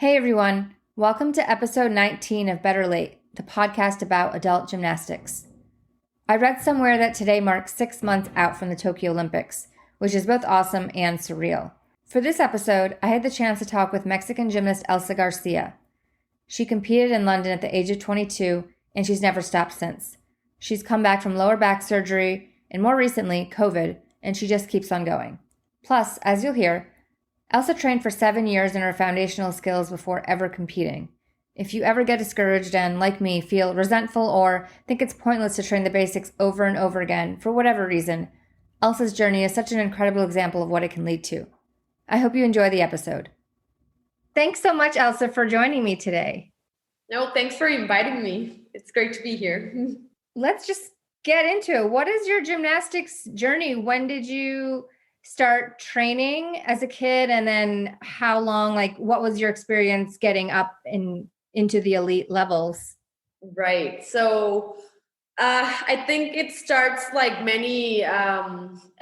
Hey everyone, welcome to episode 19 of Better Late, the podcast about adult gymnastics. I read somewhere that today marks 6 months out from the Tokyo Olympics, which is both awesome and surreal. For this episode, I had the chance to talk with Mexican gymnast Elsa Garcia. She competed in London at the age of 22, and she's never stopped since. She's come back from lower back surgery and more recently, COVID, and she just keeps on going. Plus, as you'll hear, Elsa trained for 7 years in her foundational skills before ever competing. If you ever get discouraged and, like me, feel resentful or think it's pointless to train the basics over and over again for whatever reason, Elsa's journey is such an incredible example of what it can lead to. I hope you enjoy the episode. Thanks so much, Elsa, for joining me today. No, thanks for inviting me. It's great to be here. Let's just get into it. What is your gymnastics journey? When did you start training as a kid, and then how long, what was your experience getting up into the elite levels? Right. So I think it starts like many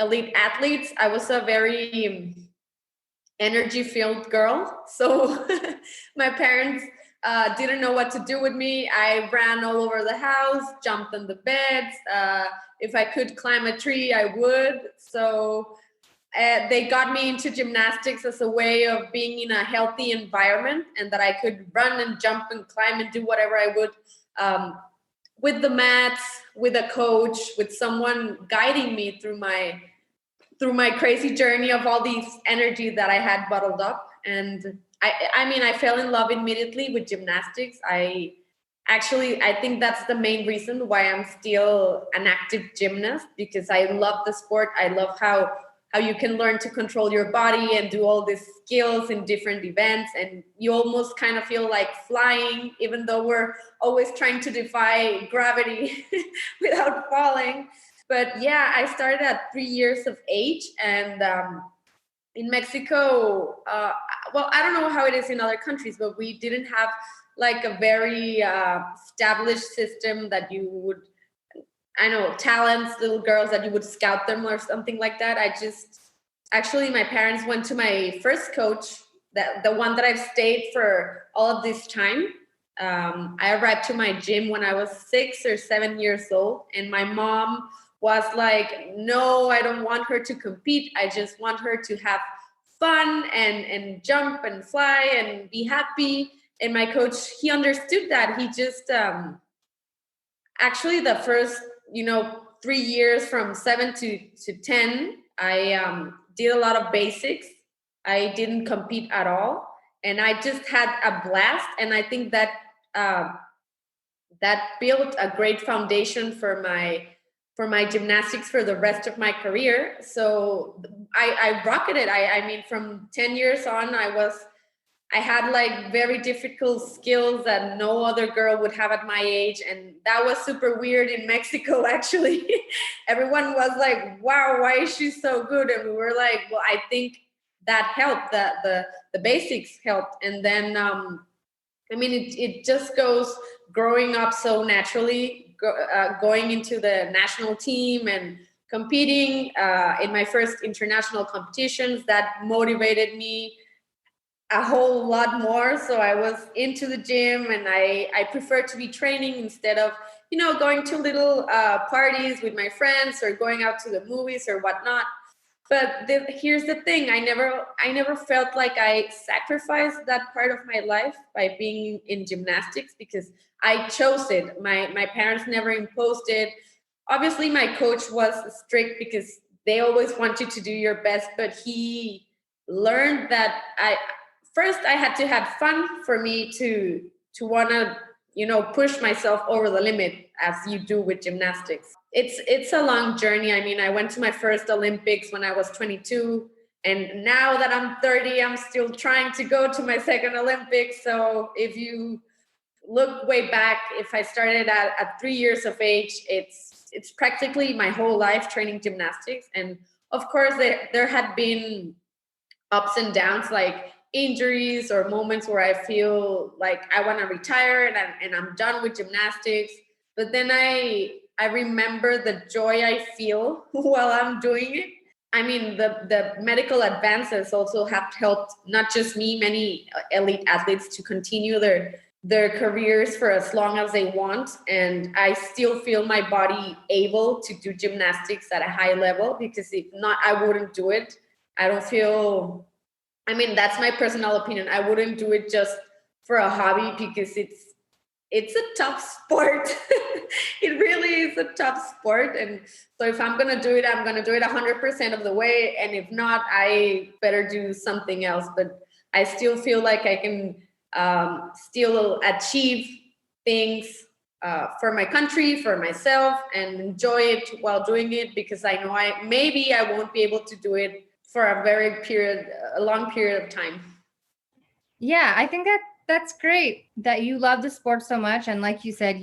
elite athletes. I was a very energy-filled girl. So my parents didn't know what to do with me. I ran all over the house, jumped on the beds. If I could climb a tree, I would. So they got me into gymnastics as a way of being in a healthy environment, and that I could run and jump and climb and do whatever I would with the mats, with a coach, with someone guiding me through my crazy journey of all these energy that I had bottled up. And I fell in love immediately with gymnastics. I think that's the main reason why I'm still an active gymnast, because I love the sport. I love how you can learn to control your body and do all these skills in different events, and you almost kind of feel like flying, even though we're always trying to defy gravity without falling. But yeah, I started at 3 years of age, and in Mexico, I don't know how it is in other countries, but we didn't have like a very established system that you would, talents, little girls, that you would scout them or something like that. My parents went to my first coach, the one that I've stayed for all of this time. I arrived to my gym when I was 6 or 7 years old, and my mom was like, no, I don't want her to compete. I just want her to have fun and jump and fly and be happy. And my coach, he understood that. He just, actually the first 3 years from 7 to 10, I did a lot of basics. I didn't compete at all, and I just had a blast. And I think that that built a great foundation for my gymnastics for the rest of my career. So I rocketed. From 10 years on, I had like very difficult skills that no other girl would have at my age. And that was super weird in Mexico, actually. Everyone was like, wow, why is she so good? And we were like, well, I think that helped, that the basics helped. And then, it just goes growing up so naturally, going into the national team and competing in my first international competitions. That motivated me a whole lot more. So I was into the gym, and I prefer to be training instead of going to little parties with my friends or going out to the movies or whatnot. But here's the thing: I never felt like I sacrificed that part of my life by being in gymnastics, because I chose it. My parents never imposed it. Obviously my coach was strict, because they always want you to do your best, but he learned that I had to have fun for me to want to push myself over the limit, as you do with gymnastics. It's a long journey. I went to my first Olympics when I was 22, and now that I'm 30, I'm still trying to go to my second Olympics. So if you look way back, if I started at 3 years of age, it's practically my whole life training gymnastics. And of course there had been ups and downs, like injuries or moments where I feel like I want to retire and I'm done with gymnastics. But then I remember the joy I feel while I'm doing it. I mean, the medical advances also have helped not just me, many elite athletes to continue their careers for as long as they want. And I still feel my body able to do gymnastics at a high level, because if not, I wouldn't do it. I don't feel, I mean, that's my personal opinion. I wouldn't do it just for a hobby, because it's a tough sport. It really is a tough sport. And so if I'm going to do it, I'm going to do it 100% of the way. And if not, I better do something else. But I still feel like I can still achieve things for my country, for myself, and enjoy it while doing it, because I know maybe I won't be able to do it for a long period of time. Yeah, I think that's great that you love the sport so much. And like you said,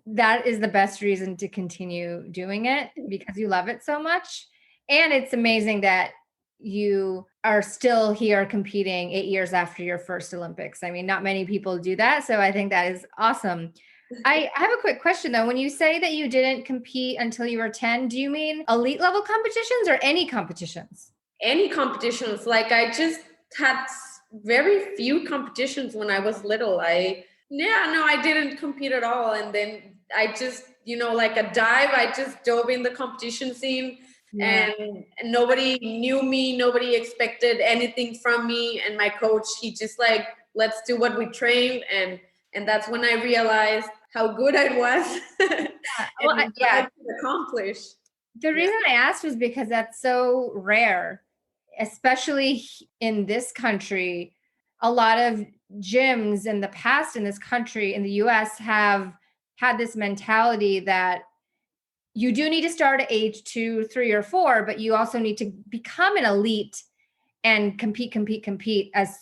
that is the best reason to continue doing it, because you love it so much. And it's amazing that you are still here competing 8 years after your first Olympics. I mean, not many people do that. So I think that is awesome. I have a quick question though. When you say that you didn't compete until you were 10, do you mean elite level competitions or any competitions? Any competitions. Like, I just had very few competitions when I was little. I didn't compete at all. And then I just, like a dive, I just dove in the competition scene. Yeah. And nobody knew me, nobody expected anything from me. And my coach, he just like, let's do what we trained. And that's when I realized how good I was. What I could accomplish. The reason I asked was because that's so rare, especially in this country. A lot of gyms in the past in this country, in the US, have had this mentality that you do need to start at age 2, 3, or 4, but you also need to become an elite and compete as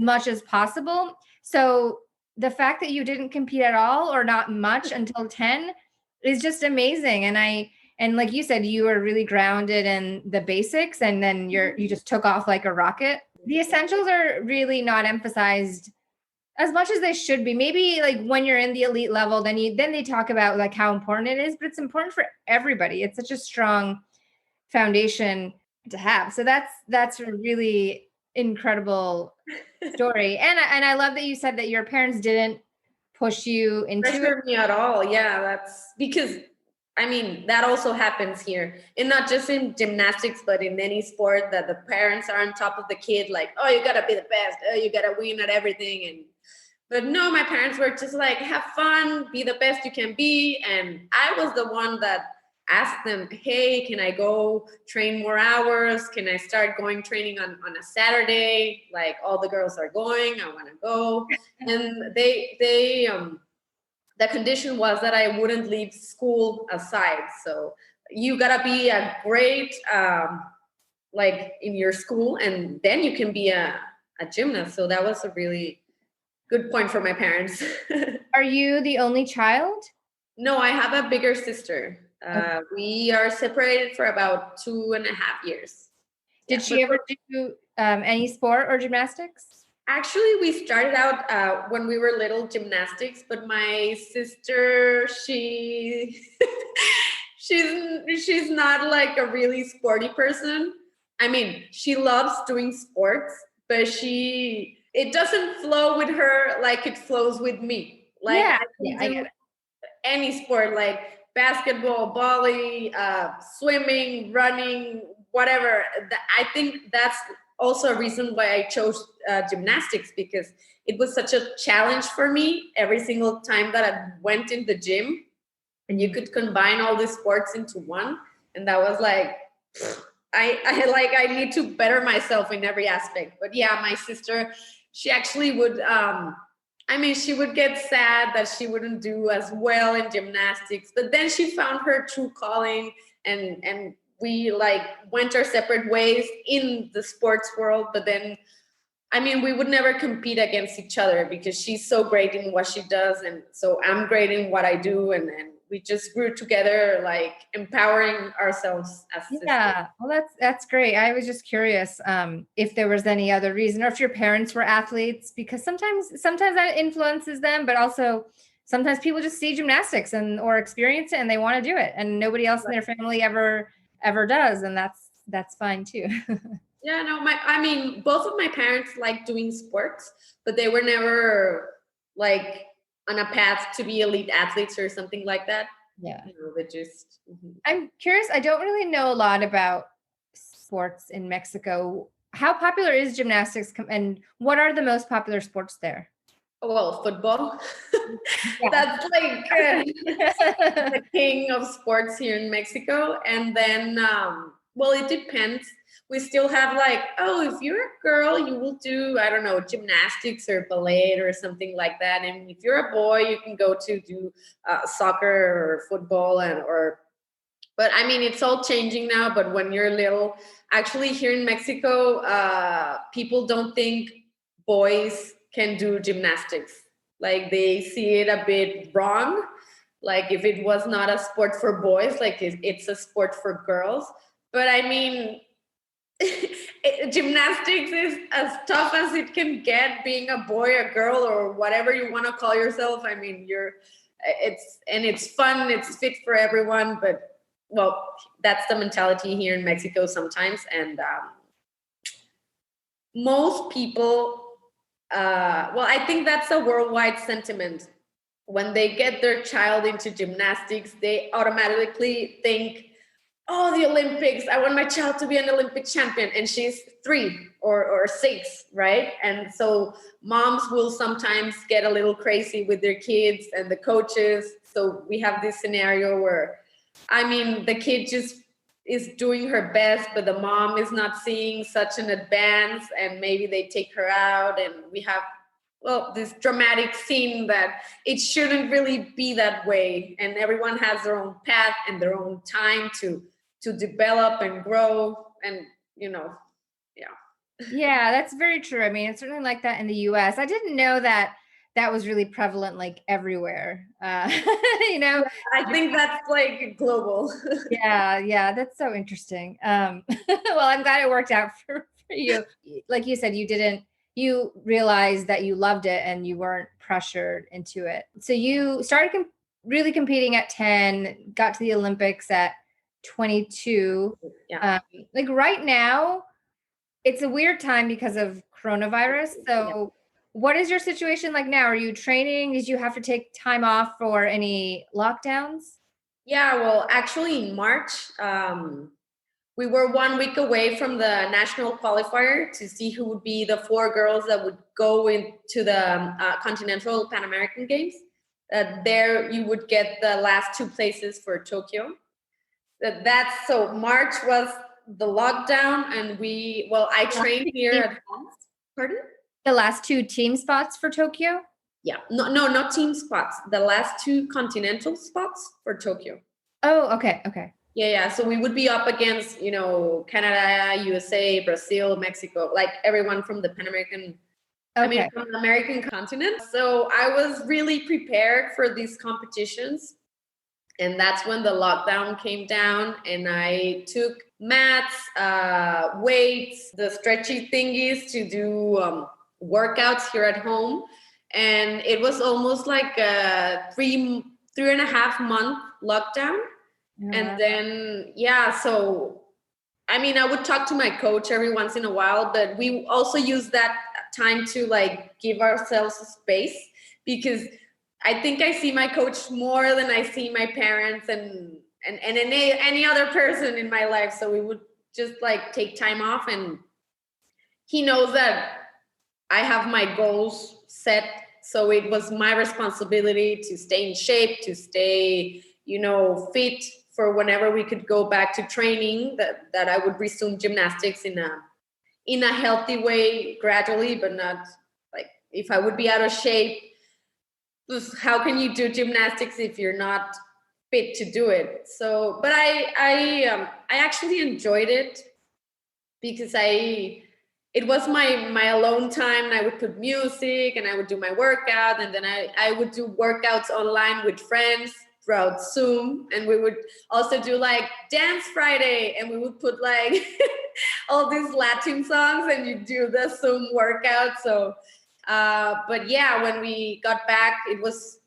much as possible. So the fact that you didn't compete at all or not much until 10 is just amazing. And like you said, you were really grounded in the basics, and then you just took off like a rocket. The essentials are really not emphasized as much as they should be. Maybe like when you're in the elite level, then they talk about like how important it is, but it's important for everybody. It's such a strong foundation to have. So that's a really incredible story. And I love that you said that your parents didn't push you into pressure me at all. Yeah, that's because I mean, that also happens here. And not just in gymnastics, but in any sport, that the parents are on top of the kid, like, oh, you gotta be the best, oh, you gotta win at everything. But no, my parents were just like, have fun, be the best you can be. And I was the one that asked them, hey, can I go train more hours? Can I start going training on a Saturday? Like, all the girls are going, I wanna go. And the condition was that I wouldn't leave school aside. So you gotta be a great, like in your school, and then you can be a gymnast. So that was a really good point for my parents. Are you the only child? No, I have a bigger sister. Okay. We are separated for about 2.5 years. Did she ever do any sport or gymnastics? Actually, we started out when we were little gymnastics, but my sister, she's not like a really sporty person. I mean, she loves doing sports, but it doesn't flow with her like it flows with me. Like, yeah, I get it. Any sport, like basketball, volley, swimming, running, whatever. I think that's also a reason why I chose gymnastics, because it was such a challenge for me every single time that I went in the gym, and you could combine all these sports into one. And that was like, I need to better myself in every aspect. But yeah, my sister, she actually would, she would get sad that she wouldn't do as well in gymnastics, but then she found her true calling, and we like went our separate ways in the sports world. But then, we would never compete against each other, because she's so great in what she does, and so I'm great in what I do, and we just grew together, like empowering ourselves as sisters. Yeah, well, that's great. I was just curious if there was any other reason, or if your parents were athletes, because sometimes that influences them, but also sometimes people just see gymnastics or experience it and they want to do it, and nobody else in their family ever ever does, and that's fine too. Yeah, no, I mean, both of my parents like doing sports, but they were never like on a path to be elite athletes or something like that. Yeah. They just. I'm curious. I don't really know a lot about sports in Mexico. How popular is gymnastics, and what are the most popular sports there? Well, football. Yeah. That's like the king of sports here in Mexico. And then, well, it depends. We still have like, oh, if you're a girl, you will do, I don't know, gymnastics or ballet or something like that. And if you're a boy, you can go to do soccer or football but I mean, it's all changing now. But when you're little, actually here in Mexico, people don't think boys can do gymnastics. Like they see it a bit wrong. Like if it was not a sport for boys, like it's a sport for girls. But I mean, gymnastics is as tough as it can get, being a boy, a girl, or whatever you want to call yourself. I mean, it's fun, it's fit for everyone, but well, that's the mentality here in Mexico sometimes. And most people, well, I think that's a worldwide sentiment. When they get their child into gymnastics, they automatically think, oh, the Olympics, I want my child to be an Olympic champion. And she's 3 or 6, right? And so moms will sometimes get a little crazy with their kids and the coaches. So we have this scenario where, I mean, the kid just is doing her best, but the mom is not seeing such an advance, and maybe they take her out, and we have, well, this dramatic scene that it shouldn't really be that way, and everyone has their own path and their own time to develop and grow, and Yeah, that's very true. I mean, it's certainly like that in the US. I didn't know that was really prevalent like everywhere. I think that's like global. Yeah, that's so interesting. Well, I'm glad it worked out for you. Like you said, you realized that you loved it and you weren't pressured into it. So you started really competing at 10, got to the Olympics at 22. Yeah. Like right now, it's a weird time because of coronavirus. So what is your situation like now? Are you training? Did you have to take time off for any lockdowns? Yeah, well, actually in March, we were 1 week away from the national qualifier to see who would be the 4 girls that would go into the Continental Pan American Games. There you would get the last 2 places for Tokyo. So March was the lockdown, and I trained here at home. Pardon? The last 2 team spots for Tokyo? Yeah, no, not team spots. The last 2 continental spots for Tokyo. Oh, okay. Yeah. So we would be up against, Canada, USA, Brazil, Mexico, like everyone from the Pan American. Okay. I mean, from the American continent. So I was really prepared for these competitions. And that's when the lockdown came down, and I took mats, weights, the stretchy thingies to do workouts here at home. And it was almost like a 3.5 month lockdown. Yeah. And then, so, I mean, I would talk to my coach every once in a while, but we also use that time to like give ourselves a space, because I think I see my coach more than I see my parents and any other person in my life. So we would just like take time off, and he knows that I have my goals set. So it was my responsibility to stay in shape, to stay, fit for whenever we could go back to training, that I would resume gymnastics in a healthy way, gradually, but not like if I would be out of shape. How can you do gymnastics if you're not fit to do it? So, but I actually enjoyed it, because it was my alone time, and I would put music and I would do my workout, and then I would do workouts online with friends throughout Zoom, and we would also do like Dance Friday, and we would put like all these Latin songs, and you do the Zoom workout. So but yeah, when we got back, it was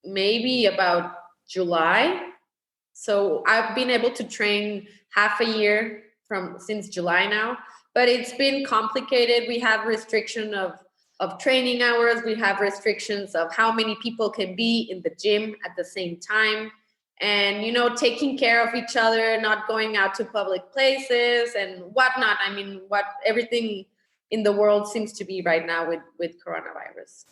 maybe about July, So I've been able to train half a year since July now, but it's been complicated. We have restriction of training hours. We have restrictions of how many people can be in the gym at the same time. And, taking care of each other, not going out to public places and whatnot. I mean, everything in the world seems to be right now with coronavirus.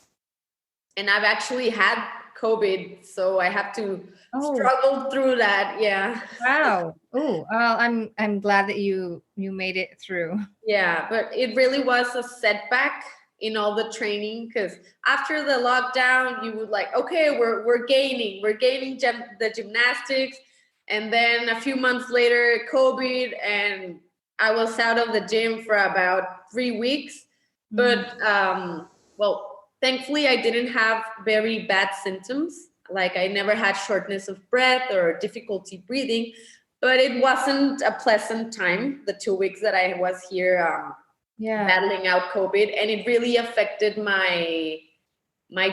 And I've actually had COVID, so I have to struggle through that. Yeah. Wow. Oh, well, I'm glad that you made it through. Yeah, but it really was a setback in all the training, because after the lockdown, you would like, okay, we're gaining the gymnastics, and then a few months later, COVID, and I was out of the gym for about 3 weeks. But well, thankfully, I didn't have very bad symptoms. Like I never had shortness of breath or difficulty breathing, but it wasn't a pleasant time, the 2 weeks that I was here battling out COVID, and it really affected my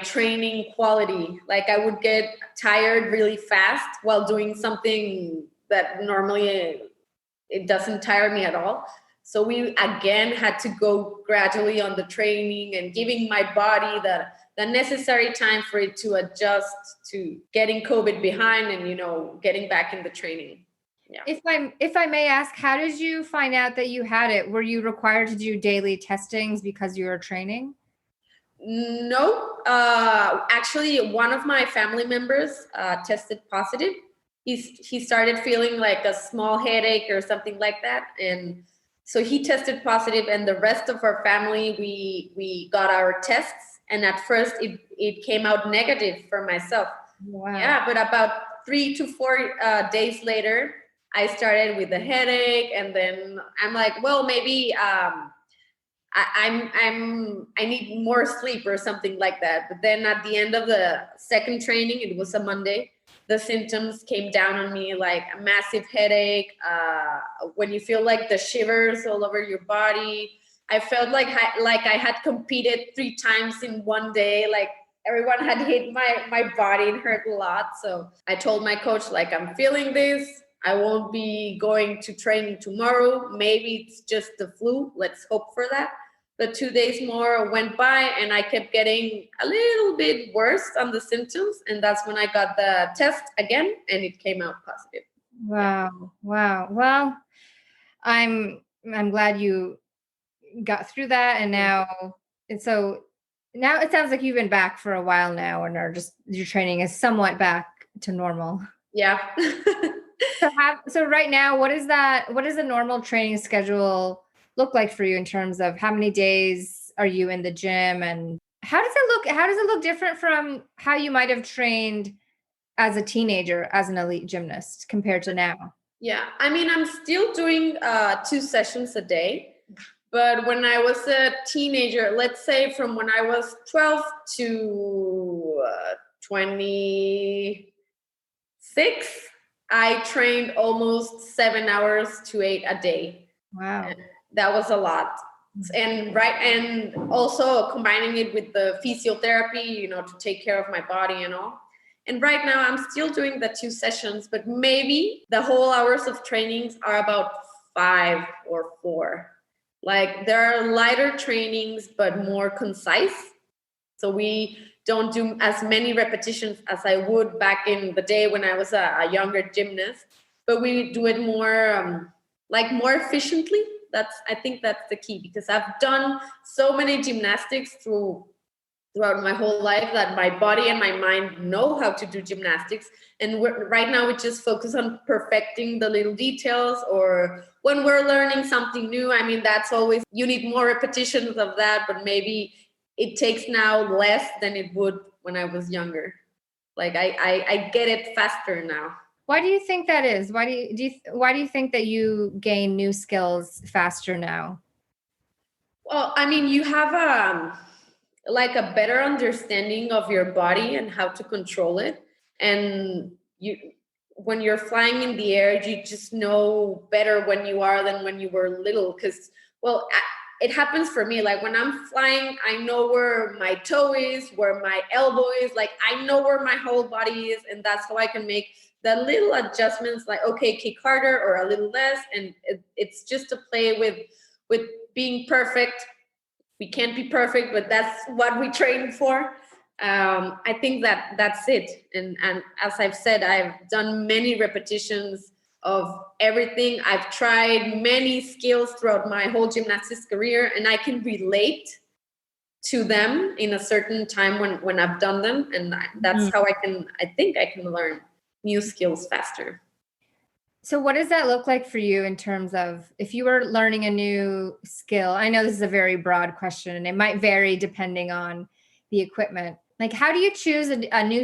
training quality. Like I would get tired really fast while doing something that normally it doesn't tire me at all. So we again had to go gradually on the training and giving my body the necessary time for it to adjust to getting COVID behind and getting back in the training. Yeah. If I may ask, how did you find out that you had it? Were you required to do daily testings because you were training? No, actually, one of my family members tested positive. He started feeling like a small headache or something like that, and so he tested positive. And the rest of our family, we got our tests, and at first it came out negative for myself. Wow. Yeah, but about 3 to 4 days later, I started with a headache, and then I'm like, well, maybe I need more sleep or something like that. But then at the end of the second training, it was a Monday, the symptoms came down on me, like a massive headache, when you feel like the shivers all over your body. I felt like I had competed 3 times in one day, like everyone had hit my body. It hurt a lot. So I told my coach, like, I'm feeling this. I won't be going to training tomorrow. Maybe it's just the flu. Let's hope for that. But 2 days more went by, and I kept getting a little bit worse on the symptoms. And that's when I got the test again, and it came out positive. Wow. Yeah. Wow. Well, I'm glad you got through that. And so now it sounds like you've been back for a while now, and your training is somewhat back to normal. Yeah. So right now, what does a normal training schedule look like for you in terms of how many days are you in the gym, and how does it look different from how you might have trained as a teenager as an elite gymnast compared to now? Yeah, I mean, I'm still doing 2 sessions a day, but when I was a teenager, let's say from when I was 12 to 26, I trained almost 7 hours to 8 a day. Wow. And that was a lot. And also combining it with the physiotherapy, to take care of my body and all. And right now I'm still doing the 2 sessions, but maybe the whole hours of trainings are about 5 or 4. Like there are lighter trainings, but more concise. So we don't do as many repetitions as I would back in the day when I was a younger gymnast, but we do it more more efficiently. I think that's the key, because I've done so many gymnastics throughout my whole life that my body and my mind know how to do gymnastics. And right now we just focus on perfecting the little details, or when we're learning something new, I mean, that's always, you need more repetitions of that, but maybe it takes now less than it would when I was younger. Like I get it faster now. Why do you think that is? Why do you think that you gain new skills faster now? Well, I mean, you have a better understanding of your body and how to control it. And when you're flying in the air, you just know better when you are than when you were little. Because, well, it happens for me. Like when I'm flying, I know where my toe is, where my elbow is. Like I know where my whole body is, and that's how I can make the little adjustments. Like okay, kick harder or a little less, and it's just to play with being perfect. We can't be perfect, but that's what we train for. I think that's it. And as I've said, I've done many repetitions of everything. I've tried many skills throughout my whole gymnastics career, and I can relate to them in a certain time when I've done them. And that's how I think I can learn new skills faster. So what does that look like for you in terms of if you were learning a new skill? I know this is a very broad question and it might vary depending on the equipment. Like how do you choose a new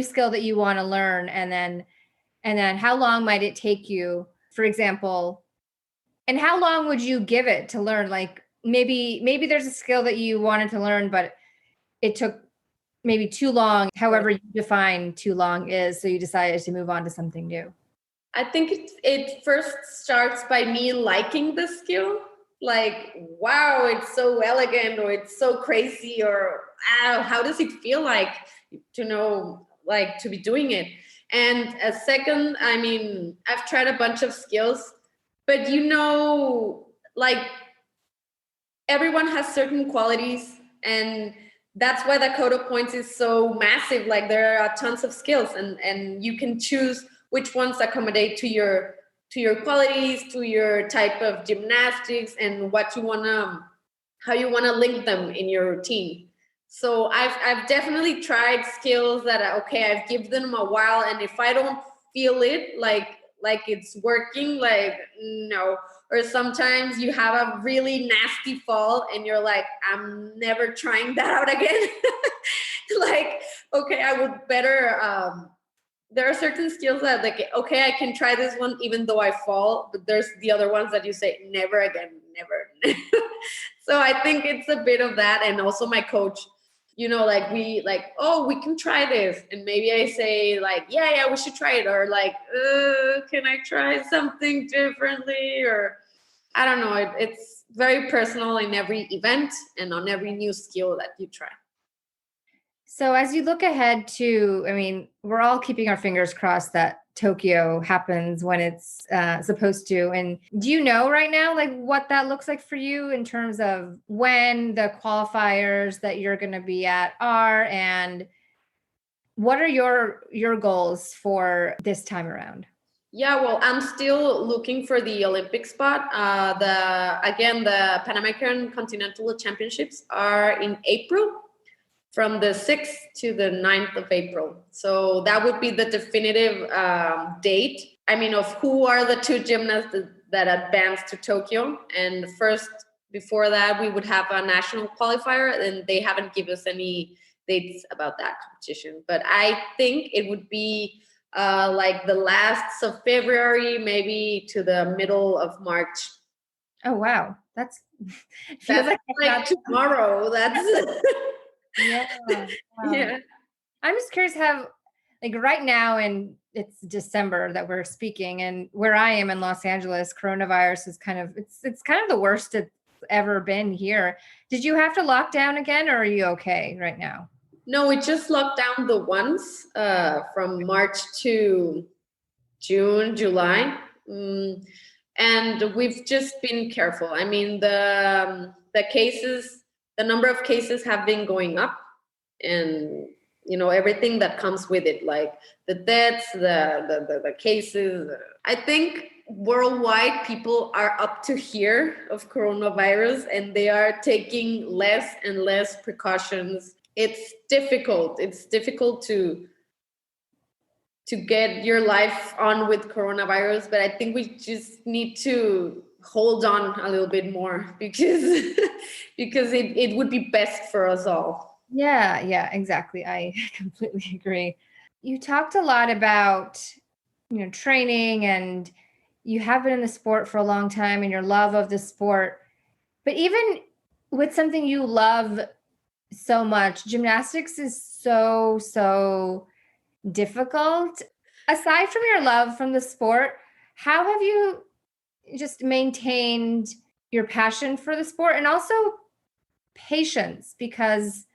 skill that you want to learn, and then how long might it take you, for example, and how long would you give it to learn? Like maybe there's a skill that you wanted to learn but it took maybe too long, however you define too long is, so you decided to move on to something new. I think it first starts by me liking the skill. Like, wow, it's so elegant, or it's so crazy, or how does it feel like to know, like to be doing it? And a second, I mean, I've tried a bunch of skills, but like everyone has certain qualities, and that's why the code of points is so massive. Like there are tons of skills, and you can choose which ones accommodate to your qualities, to your type of gymnastics, and how you wanna link them in your routine. So I've definitely tried skills that I've given them a while, and if I don't feel it like it's working, like no. Or sometimes you have a really nasty fall and you're like, I'm never trying that out again. Like, okay, I would better there are certain skills that like, okay, I can try this one even though I fall, but there's the other ones that you say never again, never. So I think it's a bit of that. And also my coach, like we can try this, and maybe I say like yeah we should try it, or like can I try something differently, or I don't know. It's very personal in every event and on every new skill that you try. So as you look ahead to, I mean, we're all keeping our fingers crossed that Tokyo happens when it's supposed to. And do you know right now, like what that looks like for you in terms of when the qualifiers that you're going to be at are, and what are your goals for this time around? Yeah, well, I'm still looking for the Olympic spot. The Pan American Continental Championships are in April, from the 6th to the 9th of April. So that would be the definitive date. I mean, of who are the two gymnasts that advance to Tokyo. And first, before that, we would have a national qualifier, and they haven't given us any dates about that competition. But I think it would be like the last of February, maybe to the middle of March. Oh, wow. That's like tomorrow. That's yeah. Wow. Yeah. I'm just curious how, like right now, and it's December that we're speaking, and where I am in Los Angeles, coronavirus is it's kind of the worst it's ever been here. Did you have to lock down again, or are you okay right now? No, we just locked down the ones from March to June, July. And we've just been careful. I mean, the number of cases have been going up, and everything that comes with it, like the deaths, the cases. I think worldwide people are up to here of coronavirus, and they are taking less and less precautions. It's difficult to get your life on with coronavirus, but I think we just need to hold on a little bit more because it would be best for us all. Yeah, exactly. I completely agree. You talked a lot about, training, and you have been in the sport for a long time and your love of the sport. But even with something you love so much, gymnastics is so difficult. Aside from your love from the sport, how have you just maintained your passion for the sport and also patience, because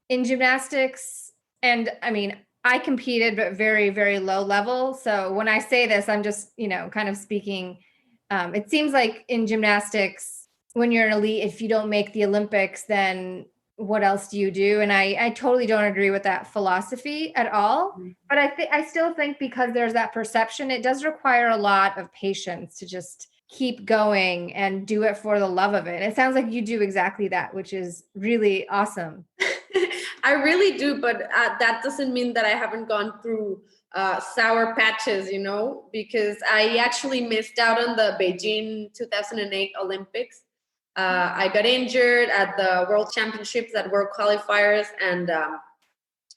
in gymnastics, and I mean, I competed, but very, very low level. So when I say this, I'm just, kind of speaking. It seems like in gymnastics, when you're an elite, if you don't make the Olympics, then what else do you do? And I totally don't agree with that philosophy at all. But I still think, because there's that perception, it does require a lot of patience to just keep going and do it for the love of it. It sounds like you do exactly that, which is really awesome. I really do, but that doesn't mean that I haven't gone through sour patches, because I actually missed out on the Beijing 2008 Olympics. I got injured at the World Championships, at World Qualifiers, and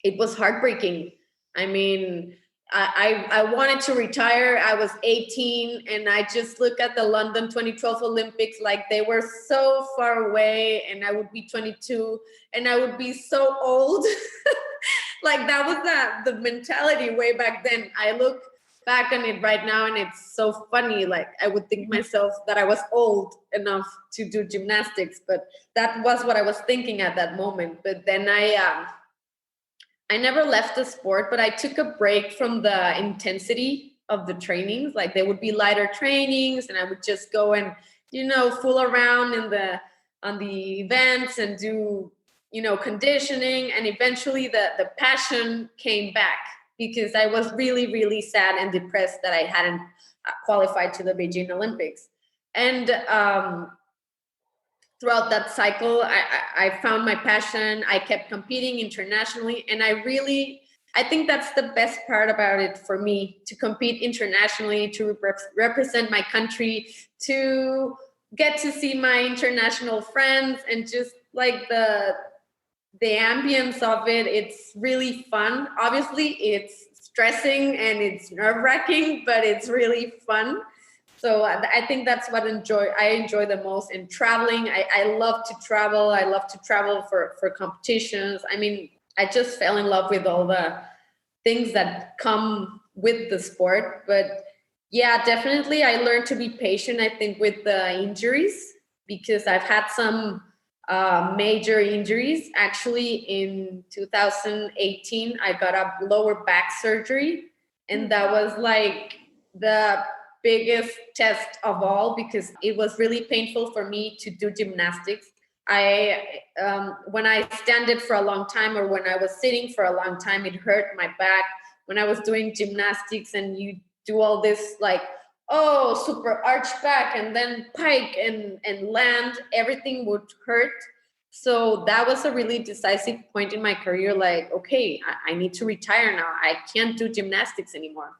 it was heartbreaking. I mean, I wanted to retire. I was 18, and I just look at the London 2012 Olympics like they were so far away, and I would be 22, and I would be so old. Like, that was the mentality way back then. I look back on it right now, and it's so funny. Like, I would think myself that I was old enough to do gymnastics, but that was what I was thinking at that moment. But then I never left the sport, but I took a break from the intensity of the trainings. Like, there would be lighter trainings, and I would just go and, fool around on the events and do, conditioning. And eventually the passion came back, because I was really, really sad and depressed that I hadn't qualified to the Beijing Olympics. And throughout that cycle, I found my passion. I kept competing internationally, and I think that's the best part about it for me, to compete internationally, to represent my country, to get to see my international friends, and just like the ambience of it. It's really fun. Obviously, it's stressing and it's nerve-wracking, but it's really fun. So I think that's what I enjoy the most. And traveling, I love to travel. I love to travel for competitions. I mean, I just fell in love with all the things that come with the sport. But yeah, definitely I learned to be patient, I think, with the injuries, because I've had some major injuries. Actually, in 2018, I got a lower back surgery. And that was like the biggest test of all, because it was really painful for me to do gymnastics. When I standed for a long time, or when I was sitting for a long time, it hurt my back. When I was doing gymnastics and you do all this, like, super arch back and then pike and land, everything would hurt. So that was a really decisive point in my career. Like, okay, I need to retire now. I can't do gymnastics anymore.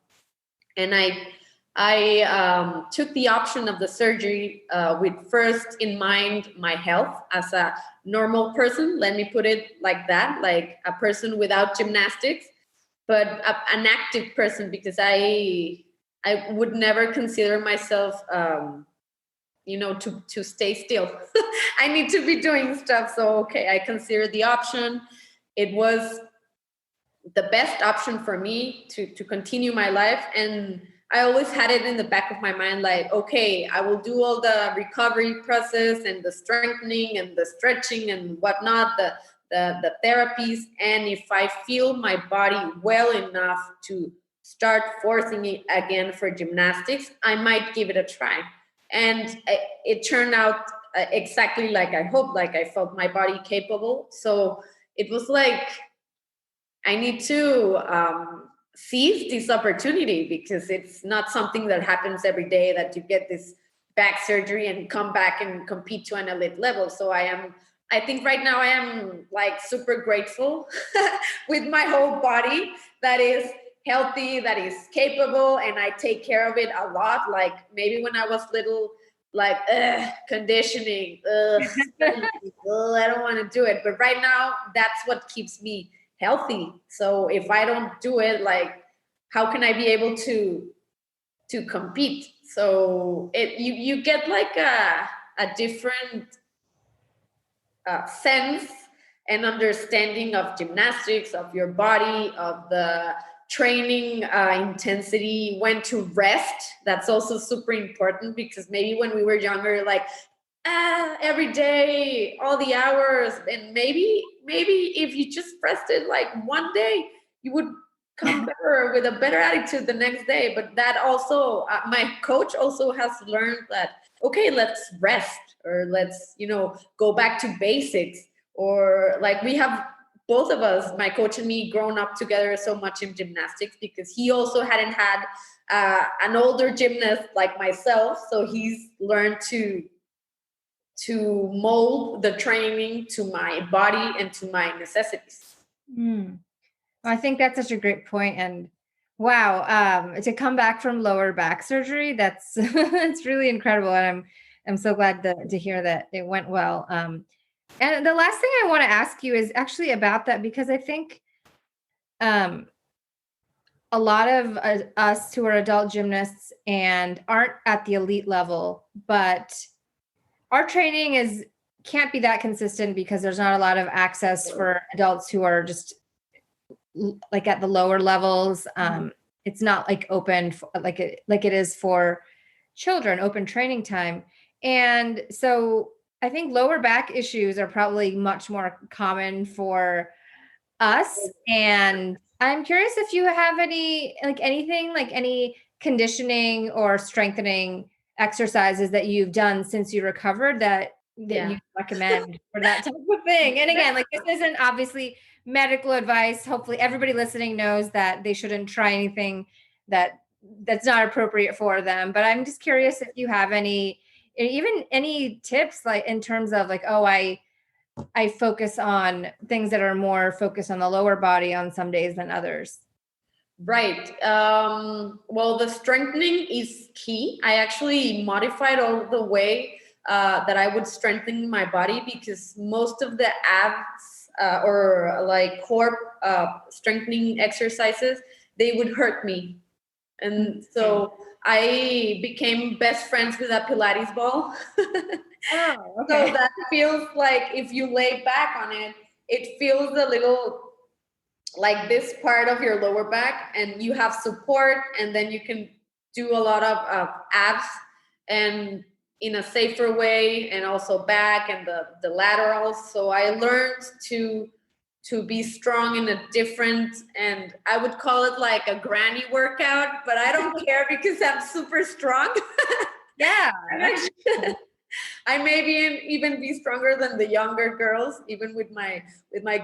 And I took the option of the surgery with first in mind my health as a normal person. Let me put it like that, like a person without gymnastics, but an active person, because I would never consider myself, to stay still. I need to be doing stuff. So, okay, I considered the option. It was the best option for me to continue my life. And I always had it in the back of my mind, like, okay, I will do all the recovery process and the strengthening and the stretching and whatnot, the therapies. And if I feel my body well enough to start forcing it again for gymnastics, I might give it a try. And it turned out exactly like I hoped. Like, I felt my body capable. So it was like, I need to seize this opportunity, because it's not something that happens every day, that you get this back surgery and come back and compete to an elite level. So I think right now I am like super grateful with my whole body that is healthy, that is capable, and I take care of it a lot. Like, maybe when I was little, like, conditioning, I don't want to do it. But right now, that's what keeps me healthy. So if I don't do it, like, how can I be able to compete? So you get like a different sense and understanding of gymnastics, of your body, of the training intensity, when to rest. That's also super important, because maybe when we were younger, like, every day, all the hours, and maybe if you just pressed it like one day, you would come better with a better attitude the next day. But that also, my coach also has learned that, okay, let's rest, or let's, go back to basics. Or like, we have, both of us, my coach and me, grown up together so much in gymnastics, because he also hadn't had an older gymnast like myself, so he's learned to mold the training to my body and to my necessities. Mm. I think that's such a great point. And wow, to come back from lower back surgery, that's it's really incredible. And I'm so glad to hear that it went well. And the last thing I want to ask you is actually about that, because I think um, a lot of us who are adult gymnasts and aren't at the elite level, but our training is can't be that consistent because there's not a lot of access for adults who are just like at the lower levels. It's not like open like it is for children, open training time. And so I think lower back issues are probably much more common for us. And I'm curious if you have anything like any conditioning or strengthening exercises that you've done since you recovered that Yeah. you recommend for that type of thing. And again, like, this isn't obviously medical advice. Hopefully everybody listening knows that they shouldn't try anything that's not appropriate for them. But I'm just curious if you have even any tips, like in terms of like, oh, I focus on things that are more focused on the lower body on some days than others. Right. Well, the strengthening is key. I actually modified all the way that I would strengthen my body, because most of the abs or like core strengthening exercises, they would hurt me. And so I became best friends with a Pilates ball. Oh, So okay. that feels like, if you lay back on it, it feels a little like this part of your lower back, and you have support, and then you can do a lot of abs, and in a safer way, and also back and the laterals. So I learned to be strong in a different, and I would call it like a granny workout, but I don't care because I'm super strong. Yeah. I may even be stronger than the younger girls, even with my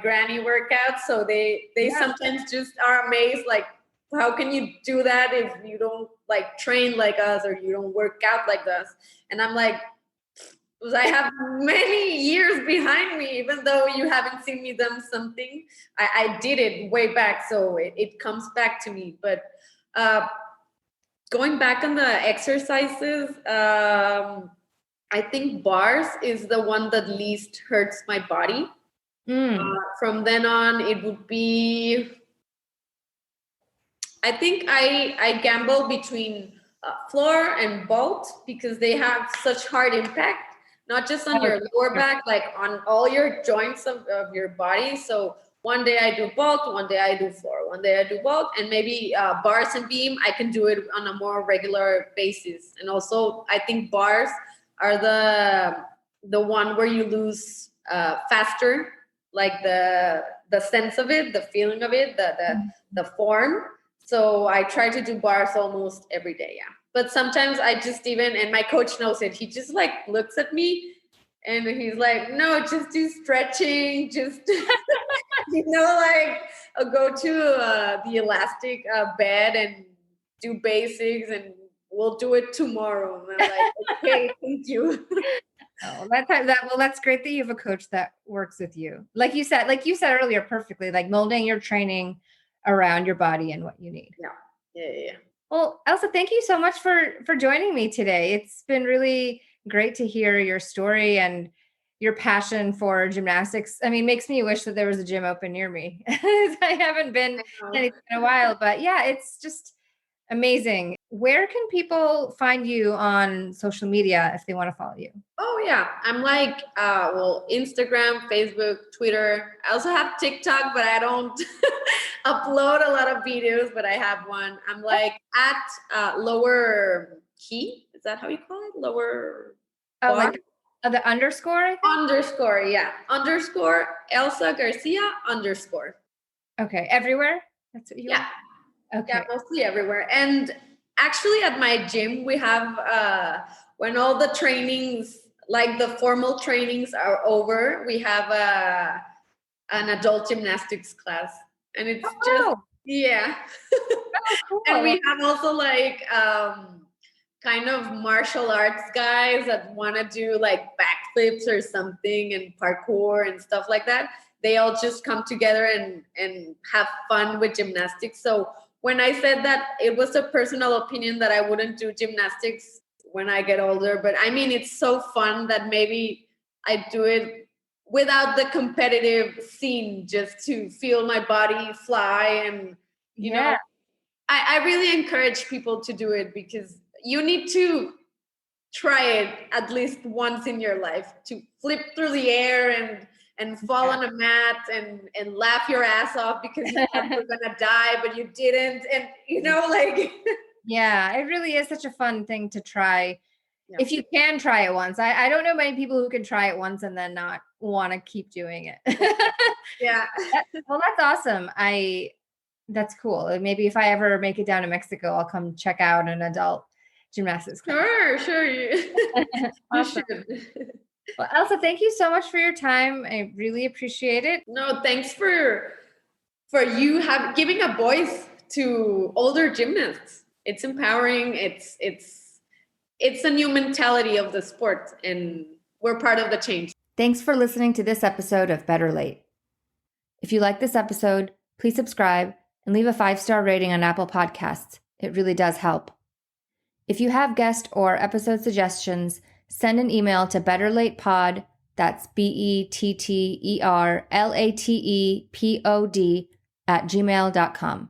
granny workouts. So they Yeah. sometimes just are amazed, like, how can you do that if you don't like train like us, or you don't work out like us? And I'm like, because I have many years behind me, even though you haven't seen me done something. I did it way back, so it comes back to me. But going back on the exercises, I think bars is the one that least hurts my body. From then on, it would be, I think I gamble between floor and vault, because they have such hard impact, not just on your lower back, like on all your joints of your body. So one day I do vault, one day I do floor, one day I do vault, and maybe bars and beam, I can do it on a more regular basis. And also, I think bars are the one where you lose faster, like the sense of it, the feeling of it, the form. So I try to do bars almost every day, yeah. But sometimes I just even, and my coach knows it, he just like looks at me and he's like, no, just do stretching, just, like go to the elastic bed and do basics, and we'll do it tomorrow. And I'm like, okay, thank you. Oh, well, that's great that you have a coach that works with you. Like you said earlier, perfectly, like molding your training around your body and what you need. Yeah, yeah, yeah. Well, Elsa, thank you so much for joining me today. It's been really great to hear your story and your passion for gymnastics. I mean, makes me wish that there was a gym open near me. I haven't been in a while, but yeah, it's just amazing. Where can people find you on social media if they want to follow you? Oh yeah, I'm like Instagram, Facebook, Twitter. I also have TikTok, but I don't upload a lot of videos, but I have one. I'm like at lower key. Is that how you call it? Lower Oh, bar? like The underscore, I think? Underscore, yeah. Underscore Elsa Garcia underscore. Okay. Everywhere? That's what you Yeah. want? Okay. Yeah, mostly everywhere. And actually at my gym, we have, when all the trainings, like the formal trainings are over, we have an adult gymnastics class. And it's just, yeah. Oh, cool. And we have also like kind of martial arts guys that want to do like backflips or something and parkour and stuff like that. They all just come together and have fun with gymnastics. So when I said that, it was a personal opinion that I wouldn't do gymnastics when I get older, but I mean it's so fun that maybe I do it without the competitive scene, just to feel my body fly. And you know, I really encourage people to do it because you need to try it at least once in your life, to flip through the air and fall on a mat and laugh your ass off because you thought you were gonna die but you didn't, and you know, like Yeah, it really is such a fun thing to try. Yeah. If you can try it once. I don't know many people who can try it once and then not want to keep doing it. Yeah. Well, that's awesome. That's cool. Maybe if I ever make it down to Mexico, I'll come check out an adult gymnastics class. Sure. You Awesome. should. Well, Elsa, thank you so much for your time. I really appreciate it. No, thanks for you giving a voice to older gymnasts. It's empowering. It's a new mentality of the sport, and we're part of the change. Thanks for listening to this episode of Better Late. If you like this episode, please subscribe and leave a 5-star rating on Apple Podcasts. It really does help. If you have guest or episode suggestions, send an email to betterlatepod, that's BETTERLATEPOD @gmail.com.